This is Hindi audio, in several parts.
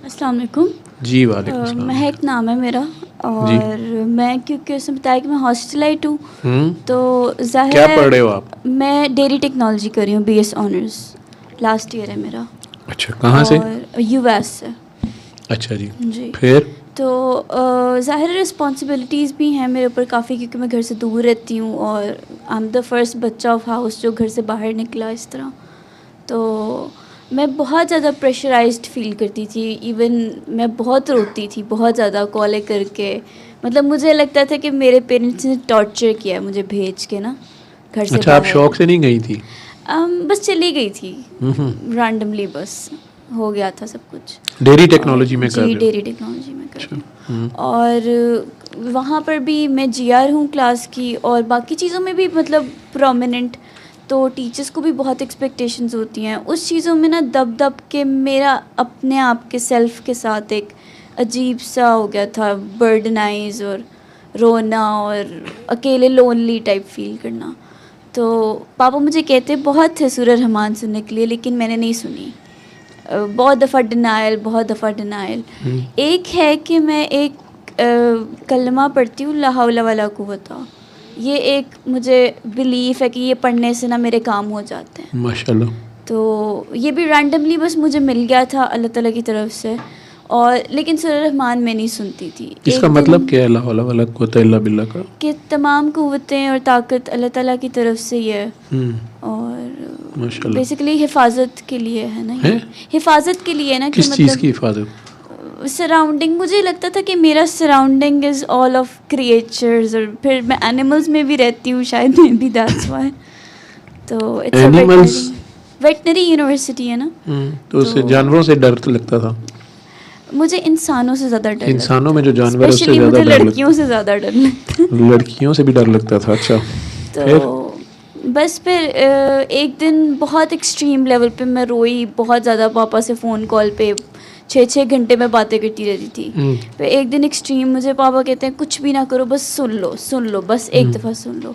अस्सलाम वालेकुम। जी वालेकुम सलाम। महक नाम है मेरा और मैं क्योंकि उसने बताया कि मैं हॉस्टलाइट हूँ तो जाहिर क्या है पढ़ रहे हो आप? मैं डेयरी टेक्नोलॉजी कर रही हूँ, BS ऑनर्स लास्ट ईयर है मेरा। अच्छा, कहाँ से? और US से। अच्छा जी। जी फिर तो ज़ाहिर रिस्पॉन्सिबिलिटीज़ भी हैं मेरे ऊपर काफ़ी, क्योंकि मैं घर से दूर रहती हूँ और आई एम द फर्स्ट बच्चा ऑफ हाउस जो घर से बाहर निकला इस तरह। तो मैं बहुत ज़्यादा प्रेशराइज्ड फील करती थी, इवन मैं बहुत रोती थी बहुत ज़्यादा कॉलें करके। मतलब मुझे लगता था कि मेरे पेरेंट्स ने टॉर्चर किया है मुझे भेज के ना घर से अच्छा, बाहर। आप शौक से नहीं गई थी? बस चली गई थी रैंडमली, बस हो गया था सब कुछ। डेयरी टेक्नोलॉजी में कर जी रहे हो? डेयरी टेक्नोलॉजी में कर रही हूँ। और वहाँ पर भी मैं GR हूँ क्लास की, और बाकी चीज़ों में भी मतलब प्रोमिनेंट। तो टीचर्स को भी बहुत एक्सपेक्टेशंस होती हैं उस चीज़ों में ना, दब दब के मेरा अपने आप के सेल्फ के साथ एक अजीब सा हो गया था, बर्डनाइज और रोना और अकेले लोनली टाइप फील करना। तो पापा मुझे कहते बहुत थे सूरह रहमान सुनने के लिए, लेकिन मैंने नहीं सुनी। बहुत दफ़ा डिनाइल, बहुत दफ़ा डिनाइल। एक है कि मैं एक कलमा पढ़ती हूँ, ला हौला वला कुव्वता। ये एक मुझे बिलीफ है कि ये पढ़ने से ना मेरे काम हो जाते हैं माशाल्लाह। तो ये भी रैंडमली बस मुझे मिल गया था अल्लाह ताला की तरफ से। और लेकिन सूरह रहमान में नहीं सुनती थी। इसका मतलब क्या है ला हौला वला कुव्वता इल्ला बिल्लाह का? कि तमाम कुव्वतें और ताकत अल्लाह ताला की तरफ से ही है। और माशाल्लाह। बेसिकली हिफाजत के लिए है ना, ये हिफाजत के लिए है ना। किस चीज़ की हिफाजत? सराउंडिंग, मुझे लगता था कि मेरा surrounding is all of creatures, और फिर मैं एनिमल्स में भी रहती हूँ शायद, मे बी दैट्स व्हाई। तो इट्स वेटनरी यूनिवर्सिटी है ना। तो उससे जानवरों से डर लगता था? मुझे इंसानों से ज़्यादा डर इंसानों में जो जानवर है उससे ज़्यादा डर लगता? लड़कियों से ज़्यादा डर लगता। लड़कियों से भी डर लगता था? अच्छा। तो बस फिर एक दिन बहुत एक्सट्रीम लेवल पे मैं रोई बहुत ज़्यादा। पापा से फ़ोन कॉल पे 6-6 घंटे में बातें करती रहती थी। फिर एक दिन एक्सट्रीम मुझे पापा कहते हैं कुछ भी ना करो, बस सुन लो बस एक दफ़ा सुन लो।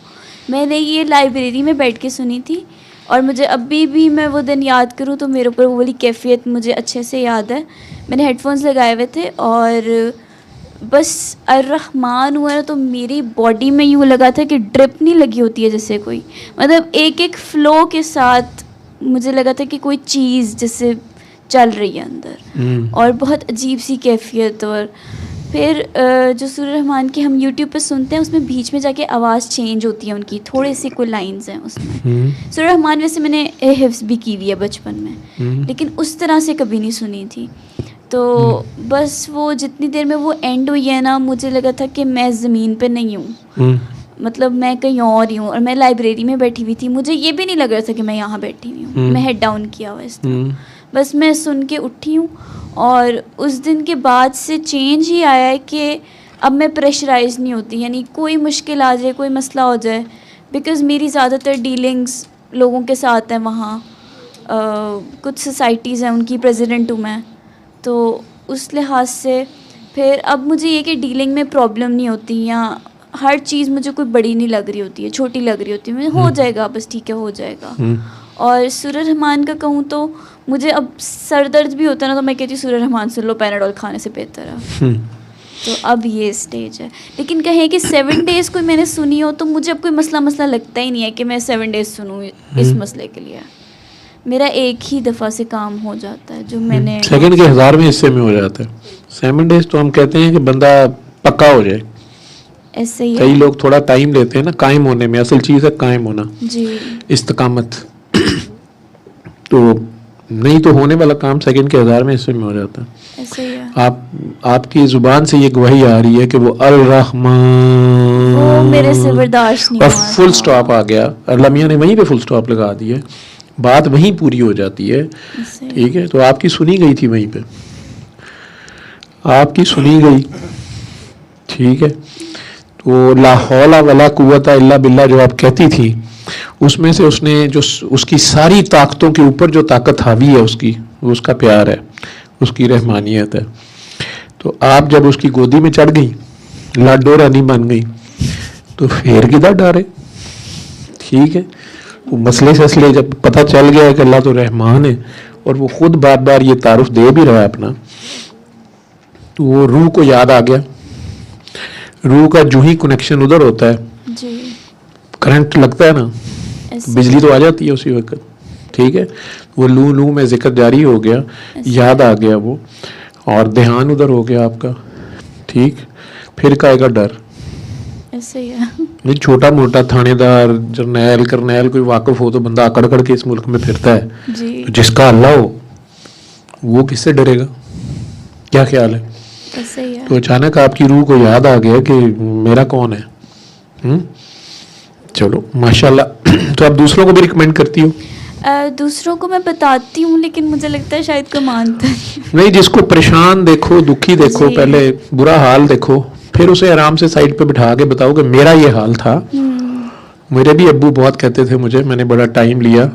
मैंने ये लाइब्रेरी में बैठ के सुनी थी, और मुझे अभी भी मैं वो दिन याद करूँ तो मेरे ऊपर वो वाली कैफियत मुझे अच्छे से याद है। मैंने हेडफोन्स लगाए हुए थे और बस अर्रहमान हुआ तो मेरी बॉडी में यूँ लगा था कि ड्रिप नहीं लगी होती है जैसे कोई, मतलब एक एक फ़्लो के साथ मुझे लगा था कि कोई चीज़ जैसे चल रही है अंदर, और बहुत अजीब सी कैफियत। और फिर जो सूरह रहमान की हम YouTube पे सुनते हैं उसमें बीच में जाके आवाज़ चेंज होती है उनकी, थोड़ी सी कोई लाइंस हैं उसमें। सूरह रहमान वैसे मैंने हिफ्ज़ भी की हुई है बचपन में, लेकिन उस तरह से कभी नहीं सुनी थी। तो बस वो जितनी देर में वो एंड हुई है ना, मुझे लगा था कि मैं ज़मीन पे नहीं हूँ, मतलब मैं कहीं और ही हूँ, और मैं लाइब्रेरी में बैठी हुई थी। मुझे ये भी नहीं लग रहा था कि मैं यहाँ बैठी हुई हूँ, मैं हेड डाउन किया हुआ इस तरह। बस मैं सुन के उठी हूँ, और उस दिन के बाद से चेंज ही आया है कि अब मैं प्रेशराइज नहीं होती, यानी कोई मुश्किल आ जाए, कोई मसला हो जाए, बिकॉज़ मेरी ज़्यादातर डीलिंग्स लोगों के साथ हैं वहाँ। कुछ सोसाइटीज़ हैं उनकी प्रेसिडेंट हूँ मैं, तो उस लिहाज से फिर अब मुझे ये कि डीलिंग में प्रॉब्लम नहीं होती, या हर चीज़ मुझे कोई बड़ी नहीं लग रही होती है, छोटी लग रही होती है, मुझे हो जाएगा बस ठीक है हो जाएगा। और सूरह रहमान का कहूँ तो मुझे अब सर दर्द भी होता है ना, तो मैं कहती हूँ सूरह रहमान सुन लो, पैराडोल खाने से बेहतर है। तो अब ये स्टेज है। लेकिन कहें कि 7 डेज़ कोई मैंने सुनी हो तो मुझे अब कोई मसला लगता ही नहीं है कि मैं 7 डेज़ सुनूँ इस मसले के लिए। मेरा एक ही दफ़ा से काम हो जाता है जो मैंने सेकंड के 1000वें हिस्से में हो जाता है। 7 डेज़ तो हम कहते हैं कि बंदा पक्का हो जाए। ऐसे ही कई लोग थोड़ा टाइम लेते हैं ना कायम होने में, असल चीज़ है कायम होना जी, इस्तिकामत। तो नहीं तो होने वाला काम सेकंड के 1000वें हिस्से में हो जाता है। ऐसे ही है। आपकी ज़ुबान से ये गवाही आ रही है कि वो अल रहमान, वो मेरे से बर्दाश्त नहीं और हुआ फुल था। स्टॉप आ गया। अल्लाह मियां ने वहीं पे फुल स्टॉप लगा दिया, बात वहीं पूरी हो जाती है। ठीक है, तो आपकी सुनी गई थी वहीं पे, आपकी सुनी गई। ठीक है, तो ला हौला वला कुव्वता इल्ला बिल्ला जो आप कहती थी, उसमें से उसने जो उसकी सारी ताकतों के ऊपर जो ताकत हावी है उसकी, वो उसका प्यार है, उसकी रहमानियत है। तो आप जब उसकी गोदी में चढ़ गई, लाडो रानी बन गई, तो फिर किधर डरे? ठीक है, वो मसले से जब पता चल गया कि अल्लाह तो रहमान है, और वो खुद बार बार ये तारुफ दे भी रहा है अपना, तो वो रूह को याद आ गया। रूह का जो ही कनेक्शन उधर होता है, जी करंट लगता है ना, ऐसे बिजली तो आ जाती है उसी वक्त। ठीक है, वो लू लू में जिक्र जारी हो गया, याद आ गया वो, और ध्यान उधर हो गया आपका। ठीक, फिर का आएगा डर। ऐसे ही है। नहीं, छोटा मोटा थानेदार, जरनैल करनैल कोई वाकिफ हो तो बंदा अकड़ अकड़ के इस मुल्क में फिरता है, जी तो जिसका अल्लाह हो वो किससे डरेगा? क्या ख्याल है? ऐसे ही है। तो अचानक आपकी रूह को याद आ गया कि मेरा कौन है। चलो माशाल्लाह। तो आप दूसरों को भी रिकमेंड करती हो? दूसरों को मैं बताती हूँ, लेकिन मुझे लगता है शायद कोई मानता नहीं। नहीं, जिसको परेशान देखो, दुखी देखो, जी। पहले बुरा हाल देखो, फिर उसे आराम से साइड पे बिठा के बताओ कि मेरा ये हाल था। मेरे भी अब्बू बहुत कहते थे मुझे, मैंने बड़ा टाइम लिया,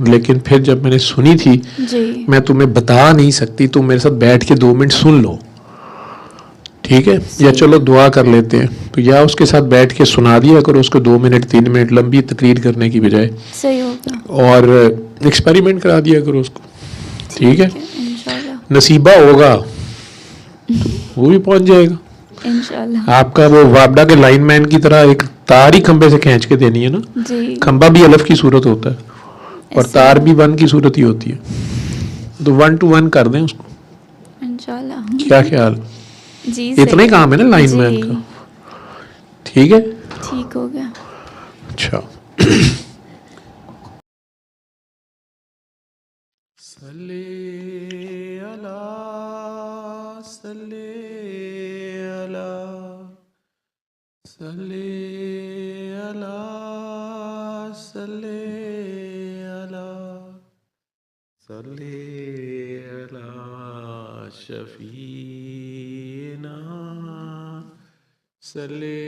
लेकिन फिर जब मैंने सुनी थी, जी मैं तुम्हें बता नहीं सकती, तुम मेरे साथ बैठ के 2 मिनट सुन लो, ठीक है, या चलो दुआ कर लेते हैं, तो या उसके साथ बैठ के सुना दिया करो उसको 2 मिनट 3 मिनट लंबी तकरीर करने की बजाय, सही होगा। और एक्सपेरिमेंट करा दिया करो उसको। ठीक है, इंशाल्लाह नसीबा होगा तो वो भी पहुंच जाएगा। इंशाल्लाह। आपका वो वापडा के लाइनमैन की तरह एक तार ही खंबे से खींच के देनी है ना, जी खंबा भी अलफ की सूरत होता है और ऐसे तार ही भी 1 की सूरत ही होती है, तो 1 to 1 कर दें उसको। इंशाल्लाह। क्या ख्याल? जी इतना ही काम है ना लाइनमैन जी, का। ठीक है, ठीक हो गया। अच्छा। सल्ले अला सल्ले अला सल्ले अला सल्ले अला सल्ले अला शफीना सल्ले